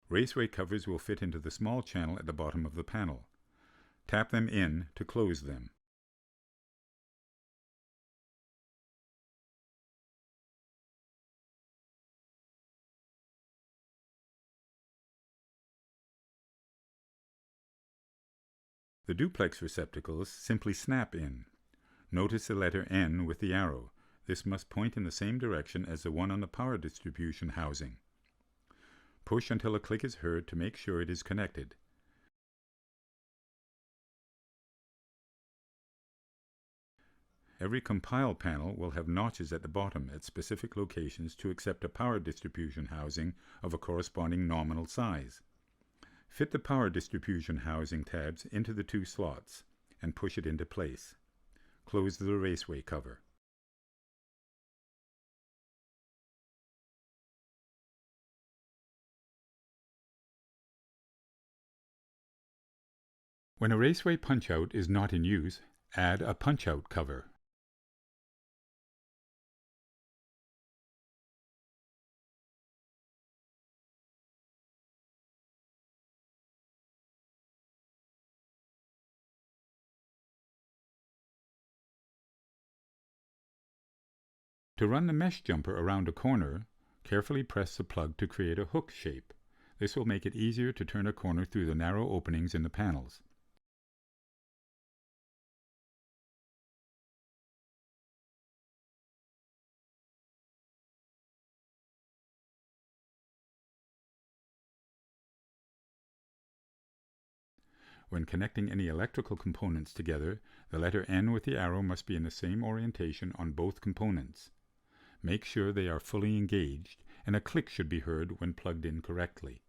Raceway covers will fit into the small channel at the bottom of the panel. Tap them in to close them. The duplex receptacles simply snap in. Notice the letter N with the arrow. This must point in the same direction as the one on the power distribution housing. Push until a click is heard to make sure it is connected. Every compile panel will have notches at the bottom at specific locations to accept a power distribution housing of a corresponding nominal size. Fit the power distribution housing tabs into the two slots and push it into place. Close the raceway cover. When a raceway punch-out is not in use, add a punch-out cover. To run the mesh jumper around a corner, carefully press the plug to create a hook shape. This will make it easier to turn a corner through the narrow openings in the panels. When connecting any electrical components together, the letter N with the arrow must be in the same orientation on both components. Make sure they are fully engaged, and a click should be heard when plugged in correctly.